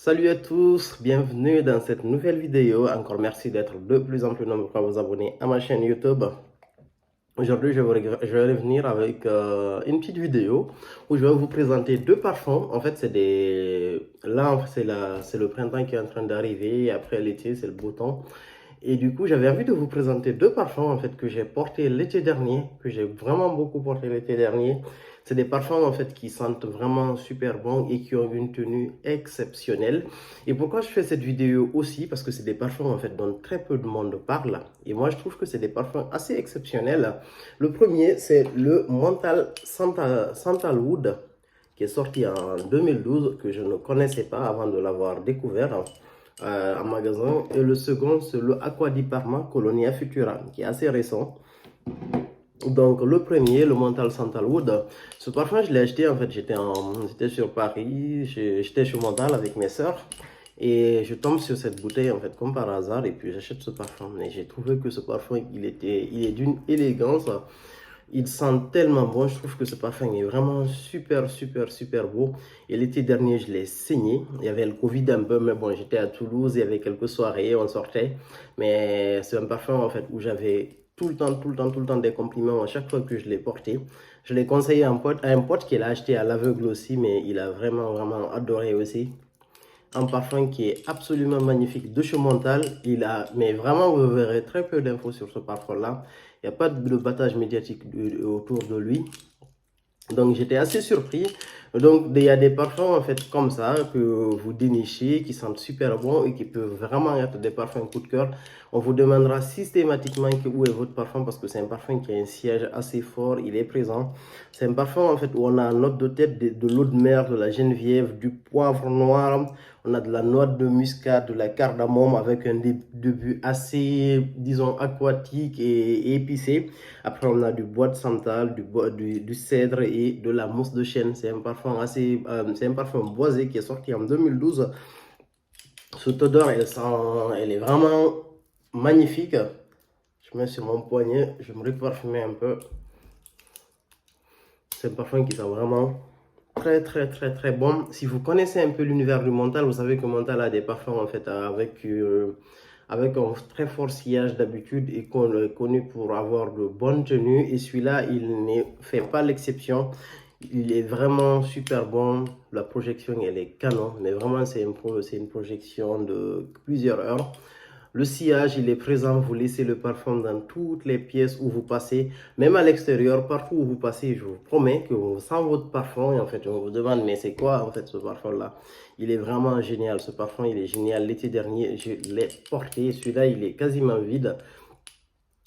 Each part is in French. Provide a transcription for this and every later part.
Salut à tous, bienvenue dans cette nouvelle vidéo. Encore merci d'être de plus en plus nombreux à vous abonner à ma chaîne YouTube. Aujourd'hui, je vais revenir avec une petite vidéo où je vais vous présenter deux parfums. En fait, c'est des... Là, c'est le printemps qui est en train d'arriver. Après l'été, c'est le beau temps. Et du coup, j'avais envie de vous présenter deux parfums en fait que j'ai porté l'été dernier, que j'ai vraiment beaucoup porté l'été dernier. C'est des parfums en fait qui sentent vraiment super bon et qui ont une tenue exceptionnelle. Et pourquoi je fais cette vidéo aussi? Parce que c'est des parfums en fait dont très peu de monde parle. Et moi, je trouve que c'est des parfums assez exceptionnels. Le premier, c'est le Menthol Sandalwood qui est sorti en 2012, que je ne connaissais pas avant de l'avoir découvert en magasin. Et le second, c'est le Aqua di Parma Colonia Futura, qui est assez récent. Donc le premier, le Menthol Sandalwood, ce parfum je l'ai acheté en fait, j'étais sur Paris, j'étais chez Menthol avec mes sœurs et je tombe sur cette bouteille en fait comme par hasard et puis j'achète ce parfum. Et j'ai trouvé que ce parfum il est d'une élégance, il sent tellement bon, je trouve que ce parfum est vraiment super beau. Et l'été dernier je l'ai saigné, il y avait le Covid un peu mais bon j'étais à Toulouse, il y avait quelques soirées, on sortait. Mais c'est un parfum en fait où j'avais tout le temps des compliments à chaque fois que je l'ai porté. Je l'ai conseillé à un pote qui l'a acheté à l'aveugle aussi, mais il a vraiment adoré aussi. Un parfum qui est absolument magnifique de chez Montal. Mais vraiment, vous verrez très peu d'infos sur ce parfum-là. Il n'y a pas de battage médiatique autour de lui. Donc j'étais assez surpris. Donc il y a des parfums en fait comme ça que vous dénichez, qui sentent super bon et qui peuvent vraiment être des parfums coup de cœur. On vous demandera systématiquement où est votre parfum parce que c'est un parfum qui a un siège assez fort, il est présent. C'est un parfum en fait où on a en note de tête de l'eau de mer, de la genièvre, du poivre noir, on a de la noix de muscade, de la cardamome avec un début assez, disons, aquatique et épicé. Après, on a du bois de santal, du cèdre et de la mousse de chêne. C'est un parfum c'est un parfum boisé qui est sorti en 2012. Cette odeur, elle est vraiment magnifique. Je mets sur mon poignet, je me reparfumer un peu. C'est un parfum qui sent vraiment très bon. Si vous connaissez un peu l'univers du Menthol, vous savez que Menthol a des parfums en fait avec un très fort sillage d'habitude et qu'on est connu pour avoir de bonnes tenues. Et celui-là, il ne fait pas l'exception. Il est vraiment super bon. La projection, elle est canon. Mais vraiment, c'est une projection de plusieurs heures. Le sillage, il est présent, vous laissez le parfum dans toutes les pièces où vous passez, même à l'extérieur, partout où vous passez, je vous promets que vous sentez votre parfum et en fait, on vous demande, mais c'est quoi en fait ce parfum-là? Il est vraiment génial, ce parfum, il est génial. L'été dernier, je l'ai porté, celui-là, il est quasiment vide.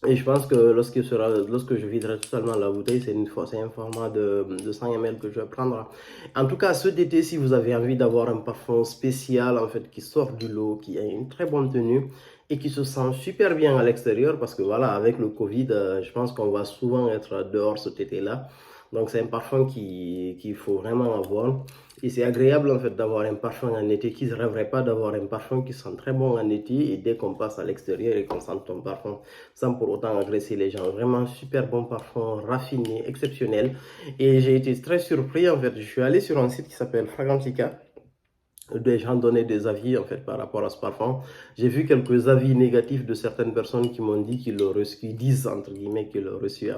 Et je pense que lorsque je viderai totalement la bouteille, c'est un format de 100 ml que je vais prendre. En tout cas, cet été, si vous avez envie d'avoir un parfum spécial, en fait, qui sort du lot, qui a une très bonne tenue et qui se sent super bien à l'extérieur, parce que voilà, avec le Covid, je pense qu'on va souvent être dehors cet été-là. Donc, c'est un parfum qu'il faut vraiment avoir. Et c'est agréable en fait d'avoir un parfum en été. Qui ne rêverait pas d'avoir un parfum qui sent très bon en été et dès qu'on passe à l'extérieur et qu'on sent ton parfum sans pour autant agresser les gens. Vraiment super bon parfum, raffiné, exceptionnel. Et j'ai été très surpris en fait. Je suis allé sur un site qui s'appelle Fragrantica. Des gens donnaient des avis en fait par rapport à ce parfum. J'ai vu quelques avis négatifs de certaines personnes qui m'ont dit qu'ils l'ont reçu, qui disent entre guillemets qu'ils l'ont reçu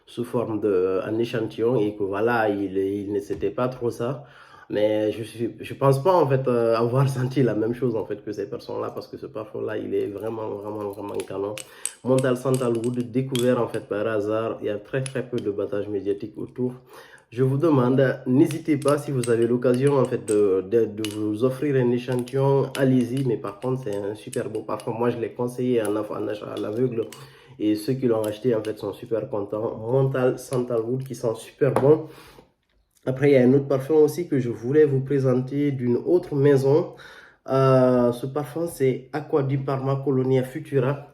sous forme d'un échantillon et que voilà, il ne c'était pas trop ça. Mais je pense pas en fait avoir senti la même chose en fait que ces personnes-là parce que ce parfum-là, il est vraiment canon. Menthol Sandalwood, découvert en fait par hasard, il y a très peu de battage médiatique autour. Je vous demande, n'hésitez pas si vous avez l'occasion en fait de vous offrir un échantillon, allez-y. Mais par contre, c'est un super beau parfum. Moi, je l'ai conseillé en achat à l'aveugle et ceux qui l'ont acheté en fait sont super contents. Menthol Sandalwood qui sent super bon. Après, il y a un autre parfum aussi que je voulais vous présenter d'une autre maison. Ce parfum, c'est Aqua di Parma Colonia Futura.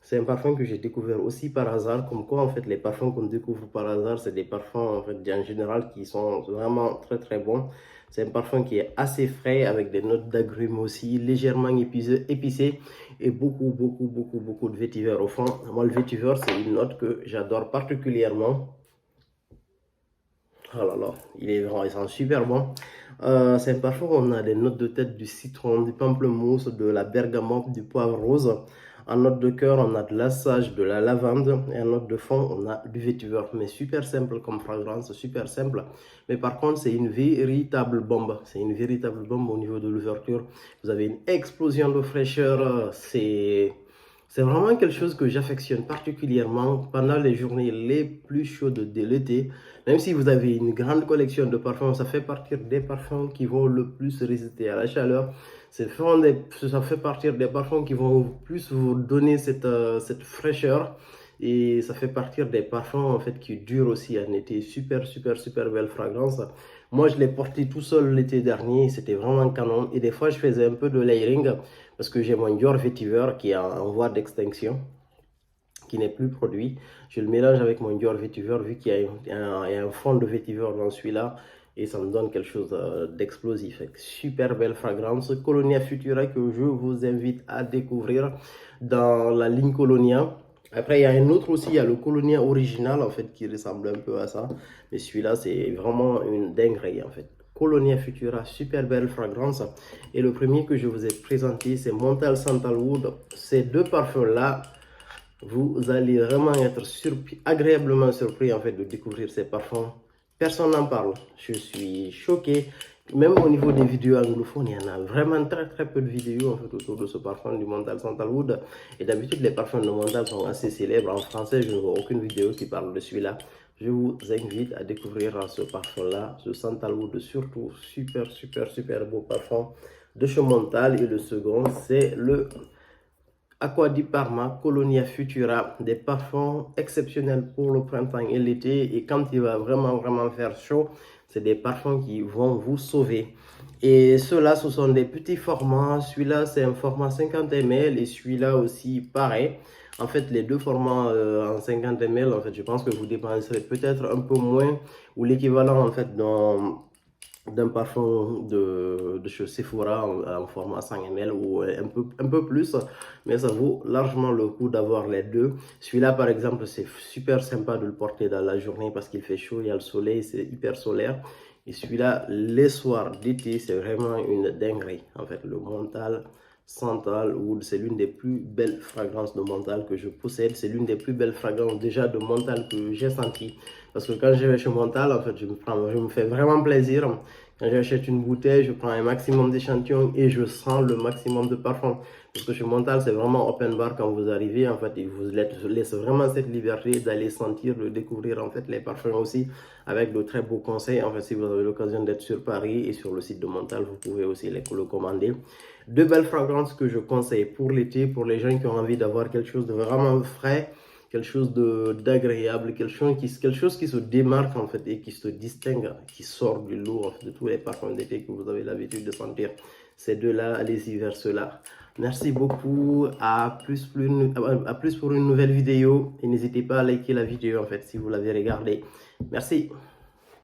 C'est un parfum que j'ai découvert aussi par hasard. Comme quoi, en fait, les parfums qu'on découvre par hasard, c'est des parfums en fait, en général qui sont vraiment très bons. C'est un parfum qui est assez frais avec des notes d'agrumes aussi, légèrement épicé et beaucoup de vétiver au fond. Moi, le vétiver, c'est une note que j'adore particulièrement. Oh là là, il sent super bon. C'est un parfum où on a des notes de tête du citron, du pamplemousse, de la bergamote, du poivre rose. En note de cœur, on a de la sage, de la lavande. Et en note de fond, on a du vétiver. Mais super simple comme fragrance, super simple. Mais par contre, c'est une véritable bombe. C'est une véritable bombe au niveau de l'ouverture. Vous avez une explosion de fraîcheur. C'est vraiment quelque chose que j'affectionne particulièrement pendant les journées les plus chaudes de l'été. Même si vous avez une grande collection de parfums, ça fait partie des parfums qui vont le plus résister à la chaleur. Ça fait partie des parfums qui vont plus vous donner cette fraîcheur. Et ça fait partie des parfums en fait qui durent aussi en été. Super, super, super belle fragrance. Moi, je l'ai porté tout seul l'été dernier. C'était vraiment canon. Et des fois, je faisais un peu de layering parce que j'ai mon Dior Vetiver qui est en voie d'extinction, qui n'est plus produit. Je le mélange avec mon Dior Vetiver vu qu'il y a un fond de Vetiver dans celui-là et ça me donne quelque chose d'explosif. Super belle fragrance Colonia Futura que je vous invite à découvrir dans la ligne Colonia. Après, il y a un autre aussi, il y a le Colonia original en fait qui ressemble un peu à ça. Mais celui-là, c'est vraiment une dinguerie en fait. Colonia Futura, super belle fragrance. Et le premier que je vous ai présenté, c'est Montal Sandalwood. Ces deux parfums-là, vous allez vraiment être surpris, agréablement surpris en fait de découvrir ces parfums. Personne n'en parle. Je suis choqué. Même au niveau des vidéos anglophones, il y en a vraiment très peu de vidéos en fait, autour de ce parfum du Montal Sandalwood. Et d'habitude, les parfums de Montal sont assez célèbres. En français, je ne vois aucune vidéo qui parle de celui-là. Je vous invite à découvrir ce parfum-là, ce Sandalwood, surtout super, super, super beau parfum de chez Montal. Et le second, c'est le Acqua di Parma Colonia Futura, des parfums exceptionnels pour le printemps et l'été. Et quand il va vraiment faire chaud, c'est des parfums qui vont vous sauver. Et ceux-là, ce sont des petits formats. Celui-là, c'est un format 50 ml et celui-là aussi, pareil. En fait, les deux formats en 50 ml, en fait, je pense que vous dépenserez peut-être un peu moins ou l'équivalent, en fait, d'un parfum de chez Sephora en format 100 ml ou un peu plus, mais ça vaut largement le coup d'avoir les deux. Celui-là, par exemple, c'est super sympa de le porter dans la journée parce qu'il fait chaud, il y a le soleil, c'est hyper solaire. Et celui-là, les soirs d'été, c'est vraiment une dinguerie. En fait, le Montal Sandalwood, c'est l'une des plus belles fragrances de menthol que je possède. C'est l'une des plus belles fragrances déjà de menthol que j'ai senti. Parce que quand je vais chez Menthol, en fait, je me fais vraiment plaisir. Quand j'achète une bouteille, je prends un maximum d'échantillons et je sens le maximum de parfum. Parce que chez Menthol, c'est vraiment open bar quand vous arrivez. En fait, ils vous laissent vraiment cette liberté d'aller sentir, de découvrir en fait les parfums aussi avec de très beaux conseils. En fait, si vous avez l'occasion d'être sur Paris et sur le site de Menthol, vous pouvez aussi le commander. Deux belles fragrances que je conseille pour l'été, pour les gens qui ont envie d'avoir quelque chose de vraiment frais, quelque chose d'agréable, quelque chose qui se démarque en fait et qui se distingue, qui sort du lot en fait, de tous les parfums d'été que vous avez l'habitude de sentir. Ces deux-là, allez-y vers ceux-là. Merci beaucoup, à plus pour une nouvelle vidéo et n'hésitez pas à liker la vidéo en fait si vous l'avez regardée. Merci.